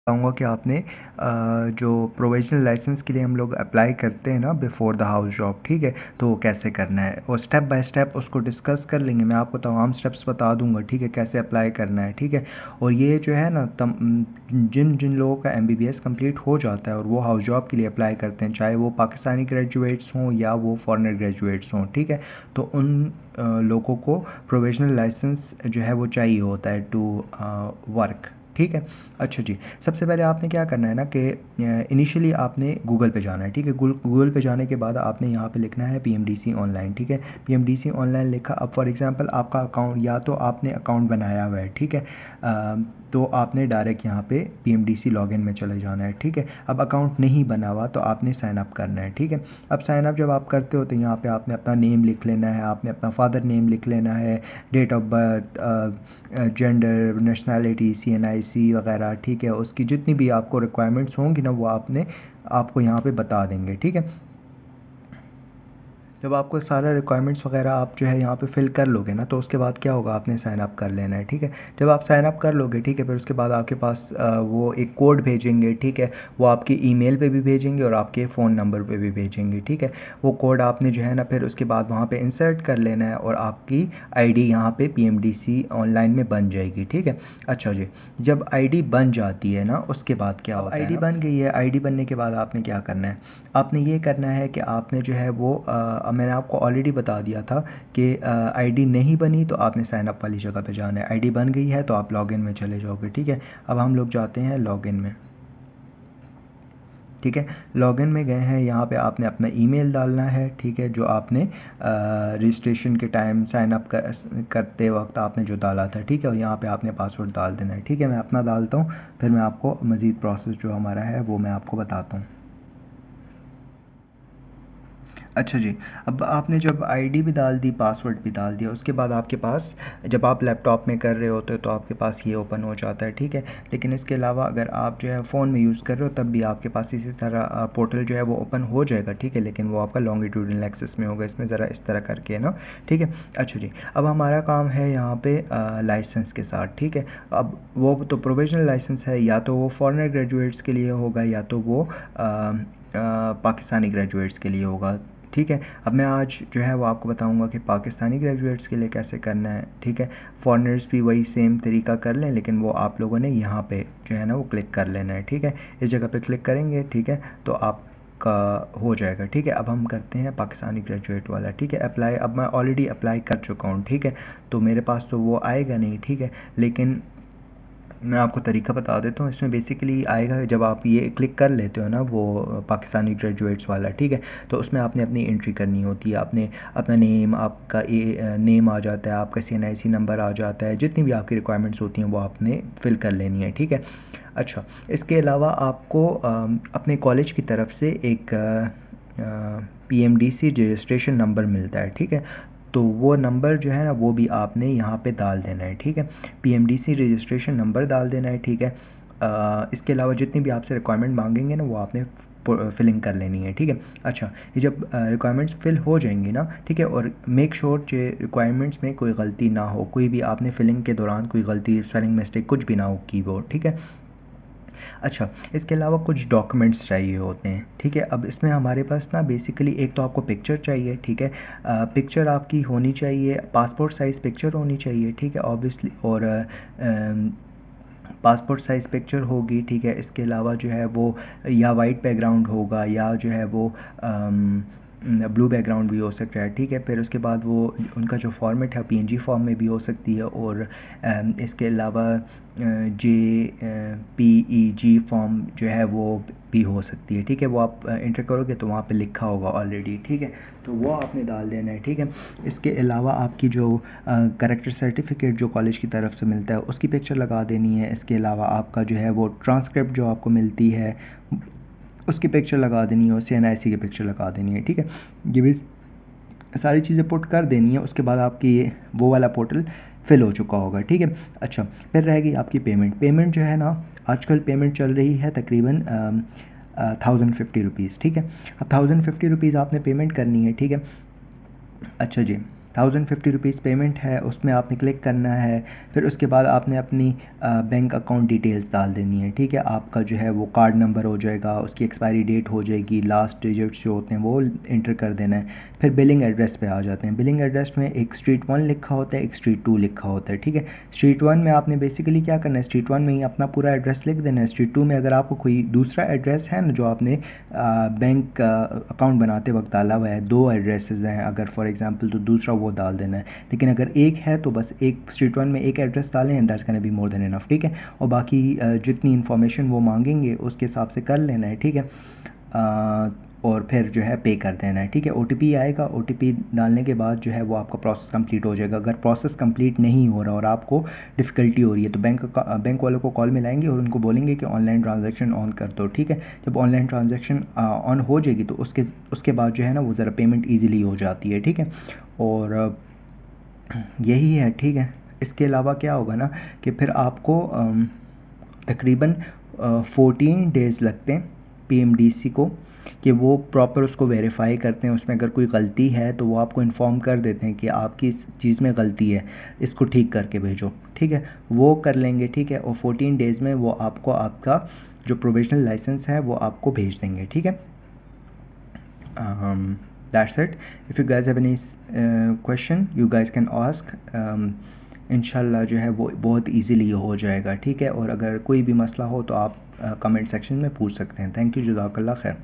बताऊँगा कि आपने जो प्रोविजनल लाइसेंस के लिए हम लोग अप्लाई करते हैं ना बिफोर द हाउस जॉब, ठीक है, तो वो कैसे करना है और स्टेप बाय स्टेप उसको डिस्कस कर लेंगे। मैं आपको तमाम स्टेप्स बता दूंगा, ठीक है, कैसे अप्लाई करना है, ठीक है। और ये जो है ना जिन जिन लोगों का MBBS कंप्लीट हो जाता है और वो हाउस जॉब के लिए अप्लाई करते हैं, चाहे वो पाकिस्तानी ग्रेजुएट्स हों या वो फॉरेनर ग्रेजुएट्स हों, ठीक है, तो उन लोगों को प्रोविजनल लाइसेंस जो है वो चाहिए होता है टू वर्क, ठीक है। अच्छा जी, सबसे पहले आपने क्या करना है ना कि इनिशियली आपने गूगल पे जाना है, ठीक है। गूगल पे जाने के बाद आपने यहाँ पे लिखना है PMDC ऑनलाइन, ठीक है। PMDC ऑनलाइन लिखा। अब फॉर एग्जांपल आपका अकाउंट, या तो आपने अकाउंट बनाया हुआ है, ठीक है, तो आपने डायरेक्ट यहाँ पे PMDC लॉगिन में चले जाना है, ठीक है। अब अकाउंट नहीं बना हुआ तो आपने साइन अप करना है, ठीक है। अब साइन अप जब आप करते हो तो यहाँ पे आपने अपना नेम लिख लेना है, आपने अपना फादर नेम लिख लेना है, date of birth, gender, nationality, CNIC वगैरह, ठीक है। उसकी जितनी भी आपको रिक्वायरमेंट्स होंगी ना वो आपको यहाँ पे बता देंगे, ठीक है। जब आपको सारा रिक्वायरमेंट्स वगैरह आप जो है यहाँ पे फिल कर लोगे ना, तो उसके बाद क्या होगा, आपने साइन अप कर लेना है, ठीक है। जब आप साइन अप कर लोगे, ठीक है, फिर उसके बाद आपके पास वो एक कोड भेजेंगे, ठीक है। वो आपकी ईमेल पे भी भेजेंगे और आपके फ़ोन नंबर पे भी भेजेंगे, ठीक है। वो कोड आपने जो है ना फिर उसके बाद वहाँ पे इंसर्ट कर लेना है और आपकी ID यहाँ पे PMDC ऑनलाइन में बन जाएगी, ठीक है। अच्छा जी, जब ID बन जाती है ना उसके बाद क्या होता है, ID बन गई है, ID बनने के बाद आपने क्या करना है, आपने ये करना है कि आपने जो है वो मैंने आपको ऑलरेडी बता दिया था कि ID नहीं बनी तो आपने साइन अप वाली जगह पे जाना है। ID बन गई है तो आप लॉगिन में चले जाओगे, ठीक है। अब हम लोग जाते हैं लॉगिन में, ठीक है। लॉगिन में गए हैं, यहाँ पे आपने अपना ईमेल डालना है, ठीक है, जो आपने रजिस्ट्रेशन के टाइम साइन अप करते वक्त आपने जो डाला था, ठीक है। और यहाँ पे आपने पासवर्ड डाल देना है, ठीक है। मैं अपना डालता हूँ, फिर मैं आपको मज़ीद प्रोसेस जो हमारा है वो मैं आपको बताता हूँ। अच्छा जी, अब आपने जब ID भी डाल दी, पासवर्ड भी डाल दिया, उसके बाद आपके पास, जब आप लैपटॉप में कर रहे होते हो तो आपके पास ये ओपन हो जाता है, ठीक है। लेकिन इसके अलावा अगर आप जो है फ़ोन में यूज़ कर रहे हो तब भी आपके पास इसी तरह पोर्टल जो है वो ओपन हो जाएगा, ठीक है। लेकिन वो आपका लॉन्गिट्यूडनल एक्सेस में होगा, इसमें ज़रा इस तरह करके ना, ठीक है। अच्छा जी, अब हमारा काम है यहाँ पे लाइसेंस के साथ, ठीक है। अब वो तो प्रोविजनल लाइसेंस है, या तो वो फॉरेनर ग्रेजुएट्स के लिए होगा या तो वो पाकिस्तानी ग्रेजुएट्स के लिए होगा, ठीक है। अब मैं आज जो है वो आपको बताऊंगा कि पाकिस्तानी ग्रेजुएट्स के लिए कैसे करना है, ठीक है। फॉरेनर्स भी वही सेम तरीका कर लें, लेकिन वो आप लोगों ने यहाँ पे जो है ना वो क्लिक कर लेना है, ठीक है। इस जगह पे क्लिक करेंगे, ठीक है, तो आपका हो जाएगा, ठीक है। अब हम करते हैं पाकिस्तानी ग्रेजुएट वाला, ठीक है, अप्लाई। अब मैं ऑलरेडी अप्लाई कर चुका हूँ, ठीक है, तो मेरे पास तो वो आएगा नहीं, ठीक है। लेकिन मैं आपको तरीका बता देता हूँ। इसमें बेसिकली आएगा, जब आप ये क्लिक कर लेते हो ना वो पाकिस्तानी ग्रेजुएट्स वाला, ठीक है, तो उसमें आपने अपनी एंट्री करनी होती है। आपने अपना नेम, आपका नेम आ जाता है, आपका CNIC नंबर आ जाता है, जितनी भी आपकी रिक्वायरमेंट्स होती हैं वो आपने फिल कर लेनी है, ठीक है। अच्छा, इसके अलावा आपको अपने कॉलेज की तरफ से एक PMDC रजिस्ट्रेशन नंबर मिलता है, ठीक है। तो वो नंबर जो है ना वो भी आपने यहाँ पे डाल देना है, ठीक है। PMDC रजिस्ट्रेशन नंबर डाल देना है, ठीक है। इसके अलावा जितनी भी आपसे रिक्वायरमेंट मांगेंगे ना वो आपने फिलिंग कर लेनी है, ठीक है। अच्छा, ये जब रिक्वायरमेंट्स फिल हो जाएंगी ना, ठीक है, और मेक श्योर कि रिक्वायरमेंट्स में कोई गलती ना हो, कोई भी आपने फिलिंग के दौरान कोई गलती, स्पेलिंग मिस्टेक कुछ भी ना हो की वो, ठीक है। अच्छा, इसके अलावा कुछ डॉक्यूमेंट्स चाहिए होते हैं, ठीक है। अब इसमें हमारे पास ना बेसिकली एक तो आपको पिक्चर चाहिए, ठीक है। पिक्चर आपकी होनी चाहिए, पासपोर्ट साइज़ पिक्चर होनी चाहिए, ठीक है, ऑब्वियसली। और पासपोर्ट साइज़ पिक्चर होगी, ठीक है। इसके अलावा जो है वो या वाइट बैकग्राउंड होगा या जो है वो ब्लू बैकग्राउंड भी हो सकता है, ठीक है। फिर उसके बाद वो उनका जो फॉर्मेट है PNG फॉर्म में भी हो सकती है, और इसके अलावा JPEG फॉर्म जो है वो भी हो सकती है, ठीक है। वो आप इंटर करोगे तो वहाँ पे लिखा होगा ऑलरेडी, ठीक है, तो वो आपने डाल देना है, ठीक है। इसके अलावा आपकी जो करेक्टर सर्टिफिकेट जो कॉलेज की तरफ से मिलता है उसकी पिक्चर लगा देनी है। इसके अलावा आपका जो है वो ट्रांसक्रिप्ट जो आपको मिलती है उसकी पिक्चर लगा देनी है और CNIC की पिक्चर लगा देनी है, ठीक है। ये भी सारी चीज़ें पुट कर देनी है। उसके बाद आपकी ये वो वाला पोर्टल फिल हो चुका होगा, ठीक है। अच्छा, फिर रहेगी आपकी पेमेंट जो है ना, आजकल पेमेंट चल रही है तकरीबन 1050 रुपीज़, ठीक है। अब 1050 रुपीज़ आपने पेमेंट करनी है, ठीक है। अच्छा जी, ₹1050 पेमेंट है, उसमें आपने क्लिक करना है। फिर उसके बाद आपने अपनी बैंक अकाउंट डिटेल्स डाल देनी है, ठीक है। आपका जो है वो कार्ड नंबर हो जाएगा, उसकी एक्सपायरी डेट हो जाएगी, लास्ट डिजिट्स जो होते हैं वो इंटर कर देना है। फिर बिलिंग एड्रेस पे आ जाते हैं। बिलिंग एड्रेस में एक स्ट्रीट 1 लिखा होता है, एक स्ट्रीट 2 लिखा होता है, ठीक है। स्ट्रीट 1 में आपने बेसिकली क्या करना है, स्ट्रीट 1 में ही अपना पूरा एड्रेस लिख देना है। स्ट्रीट 2 में अगर आपको कोई दूसरा एड्रेस है ना जो आपने बैंक अकाउंट बनाते वक्त डाला हुआ है, 2 एड्रेसेस हैं अगर फॉर एग्जांपल, तो दूसरा वो डाल देना है। लेकिन अगर एक है तो बस एक स्ट्रीट 1 में एक एड्रेस डालें and that's gonna be more than enough, ठीक है। और बाकी जितनी इन्फॉर्मेशन वो मांगेंगे उसके हिसाब से कर लेना है, ठीक है। और फिर जो है पे कर देना है, ठीक है। OTP आएगा, OTP डालने के बाद जो है वो आपका प्रोसेस कंप्लीट हो जाएगा। अगर प्रोसेस कंप्लीट नहीं हो रहा और आपको डिफ़िकल्टी हो रही है तो बैंक वालों को कॉल मिलाएंगे और उनको बोलेंगे कि ऑनलाइन ट्रांजैक्शन ऑन कर दो, ठीक है। जब ऑनलाइन ट्रांजैक्शन ऑन हो जाएगी तो उसके बाद जो है ना वो ज़रा पेमेंट ईजिली हो जाती है, ठीक है। और यही है, ठीक है। इसके अलावा क्या होगा ना कि फिर आपको तकरीबन 14 डेज़ लगते हैं PMDC को कि वो प्रॉपर उसको वेरीफाई करते हैं। उसमें अगर कोई गलती है तो वो आपको इन्फॉर्म कर देते हैं कि आपकी इस चीज़ में गलती है, इसको ठीक करके भेजो, ठीक है। वो कर लेंगे, ठीक है। और 14 डेज़ में वो आपको आपका जो प्रोविजनल लाइसेंस है वो आपको भेज देंगे, ठीक है। That's it. If you guys have any question you guys can ask. इंशाल्लाह जो है वो बहुत इजीली हो जाएगा, ठीक है। और अगर कोई भी मसला हो तो आप कमेंट सेक्शन में पूछ सकते हैं। थैंक यू, जज़ाकल्लाह खैर।